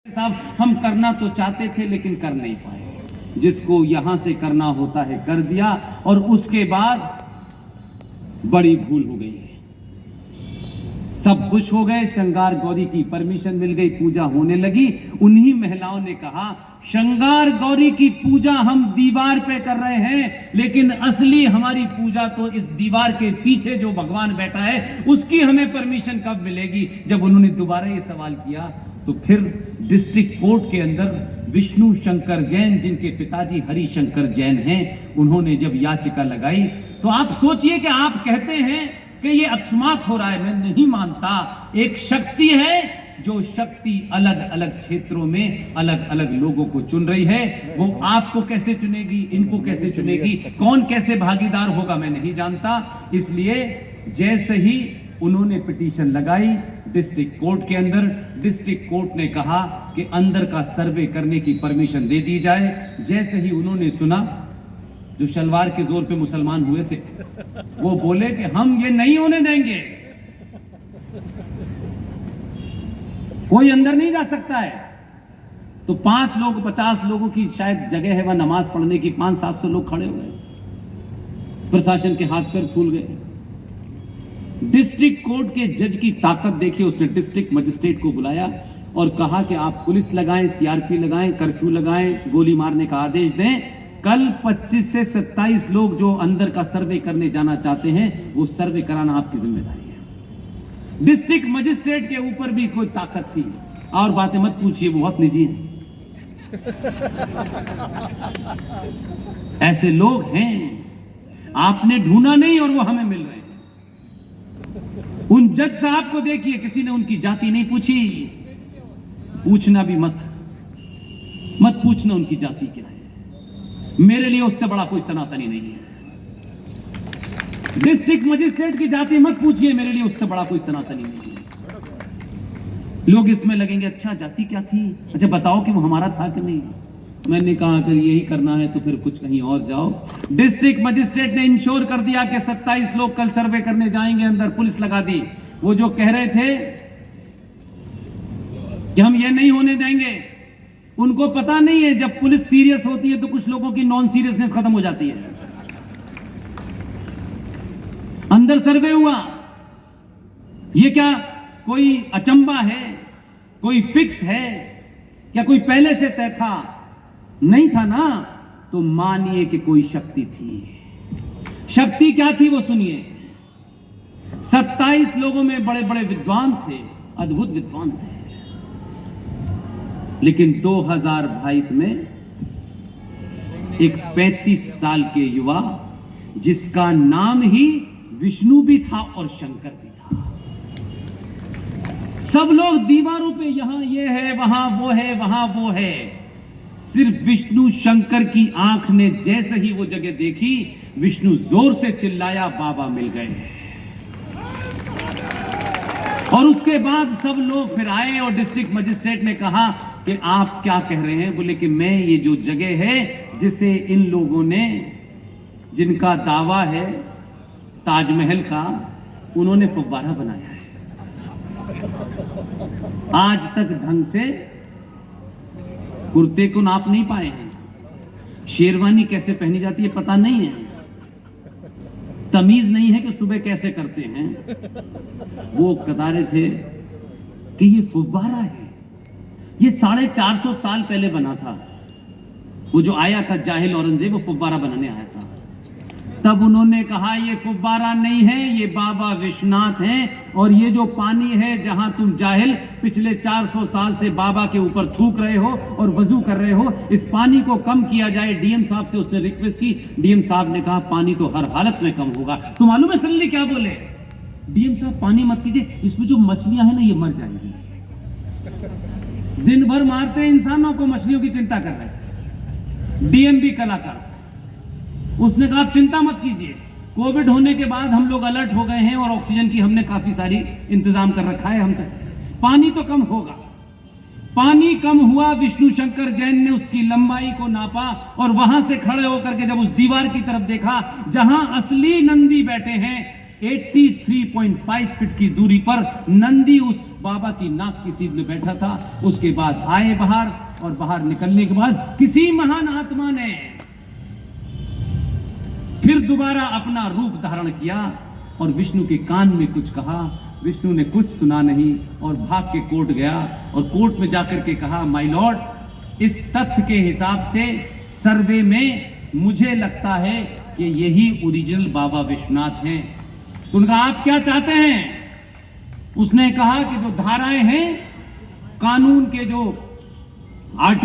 साहब हम करना तो चाहते थे लेकिन कर नहीं पाए। जिसको यहां से करना होता है कर दिया और उसके बाद बड़ी भूल हो गई है। सब खुश हो गए, श्रृंगार गौरी की परमिशन मिल गई, पूजा होने लगी। उन्हीं महिलाओं ने कहा श्रृंगार गौरी की पूजा हम दीवार पे कर रहे हैं, लेकिन असली हमारी पूजा तो इस दीवार के पीछे जो भगवान बैठा है उसकी हमें परमिशन कब मिलेगी। जब उन्होंने दोबारा ये सवाल किया तो फिर डिस्ट्रिक्ट कोर्ट के अंदर विष्णु शंकर जैन, जिनके पिताजी हरिशंकर जैन हैं, उन्होंने जब याचिका लगाई तो आप सोचिए कि आप कहते हैं कि ये अकस्मात हो रहा है। मैं नहीं मानता। एक शक्ति है, जो शक्ति अलग अलग क्षेत्रों में अलग अलग लोगों को चुन रही है। वो आपको कैसे चुनेगी, इनको कैसे चुनेगी, कौन कैसे भागीदार होगा, मैं नहीं जानता। इसलिए जैसे ही उन्होंने पिटीशन लगाई डिस्ट्रिक्ट कोर्ट के अंदर, डिस्ट्रिक्ट कोर्ट ने कहा कि अंदर का सर्वे करने की परमिशन दे दी जाए। जैसे ही उन्होंने सुना, जो शलवार के जोर पे मुसलमान हुए थे वो बोले कि हम ये नहीं होने देंगे, कोई अंदर नहीं जा सकता है। तो 5 लोग 50 लोगों की शायद जगह है वह नमाज पढ़ने की, 500-700 लोग खड़े हो गए। प्रशासन के हाथ पैर फूल गए। डिस्ट्रिक्ट कोर्ट के जज की ताकत देखिए, उसने डिस्ट्रिक्ट मजिस्ट्रेट को बुलाया और कहा कि आप पुलिस लगाएं, सीआरपी लगाएं, कर्फ्यू लगाएं, गोली मारने का आदेश दें। कल 25 से 27 लोग जो अंदर का सर्वे करने जाना चाहते हैं, वो सर्वे कराना आपकी जिम्मेदारी है। डिस्ट्रिक्ट मजिस्ट्रेट के ऊपर भी कोई ताकत थी। और बातें मत पूछिए, वो बहुत निजी हैं। ऐसे लोग हैं, आपने ढूंढा नहीं और वो हमें मिल रहे हैं। उन जज साहब को देखिए, किसी ने उनकी जाति नहीं पूछी। पूछना भी मत पूछना उनकी जाति क्या है। मेरे लिए उससे बड़ा कोई सनातनी नहीं है। डिस्ट्रिक्ट मजिस्ट्रेट की जाति मत पूछिए, मेरे लिए उससे बड़ा कोई सनातनी नहीं है। लोग इसमें लगेंगे अच्छा जाति क्या थी, अच्छा बताओ कि वो हमारा था कि नहीं। मैंने कहा अगर यही करना है तो फिर कुछ कहीं और जाओ। डिस्ट्रिक्ट मजिस्ट्रेट ने इंश्योर कर दिया कि 27 लोग कल सर्वे करने जाएंगे, अंदर पुलिस लगा दी। वो जो कह रहे थे कि हम ये नहीं होने देंगे, उनको पता नहीं है जब पुलिस सीरियस होती है तो कुछ लोगों की नॉन सीरियसनेस खत्म हो जाती है। अंदर सर्वे हुआ, ये क्या कोई अचंबा है, कोई फिक्स है क्या, कोई पहले से तय था? नहीं था ना। तो मानिए कि कोई शक्ति थी। शक्ति क्या थी वो सुनिए। 27 लोगों में बड़े बड़े विद्वान थे, अद्भुत विद्वान थे, लेकिन 2022 में एक 35 साल के युवा, जिसका नाम ही विष्णु भी था और शंकर भी था। सब लोग दीवारों पे यहां ये है, वहां वो है, वहां वो है। सिर्फ विष्णु शंकर की आंख ने जैसे ही वो जगह देखी, विष्णु जोर से चिल्लाया, बाबा मिल गए। और उसके बाद सब लोग फिर आए और डिस्ट्रिक्ट मजिस्ट्रेट ने कहा कि आप क्या कह रहे हैं। बोले कि मैं ये जो जगह है जिसे इन लोगों ने, जिनका दावा है ताजमहल का, उन्होंने फुव्वारा बनाया है। आज तक ढंग से कुर्ते को नाप नहीं पाए हैं, शेरवानी कैसे पहनी जाती है पता नहीं है, तमीज नहीं है कि सुबह कैसे करते हैं। वो बता रहे थे कि ये फुव्वारा है, ये 450 साल पहले बना था। वो जो आया था जाहिल औरंगजेब, वो फुव्वारा बनाने आया था। तब उन्होंने कहा ये फुव्वारा नहीं है, ये बाबा विश्वनाथ हैं, और ये जो पानी है जहां तुम जाहिल पिछले 400 साल से बाबा के ऊपर थूक रहे हो और वजू कर रहे हो, इस पानी को कम किया जाए। डीएम साहब से उसने रिक्वेस्ट की, डीएम साहब ने कहा पानी तो हर हालत में कम होगा। तो मालूम है सन्नी क्या बोले? डीएम साहब पानी मत कीजिए, इसमें जो मछलियां हैं ना ये मर जाएंगी। दिन भर मारते इंसानों को, मछलियों की चिंता कर रहे थे। डीएम भी कलाकार था, उसने कहा आप चिंता मत कीजिए। कोविड होने के बाद हम लोग अलर्ट हो गए हैं और ऑक्सीजन की हमने काफी सारी इंतजाम कर रखा है। हम तक पानी तो कम होगा। पानी कम हुआ, विष्णु शंकर जैन ने उसकी लंबाई को नापा और वहां से खड़े होकर के जब उस दीवार की तरफ देखा जहां असली नंदी बैठे हैं, 83.5 फीट की दूरी पर नंदी उस बाबा की नाक की सीध में बैठा था। उसके बाद आए बाहर, और बाहर निकलने के बाद किसी महान आत्मा ने फिर दोबारा अपना रूप धारण किया और विष्णु के कान में कुछ कहा। विष्णु ने कुछ सुना नहीं और भाग के कोर्ट गया और कोर्ट में जाकर के कहा, माय लॉर्ड, इस तथ्य के हिसाब से सर्वे में मुझे लगता है कि यही ओरिजिनल बाबा विश्वनाथ हैं। तो उनका आप क्या चाहते हैं? उसने कहा कि जो धाराएं हैं कानून के, जो आर्टिकल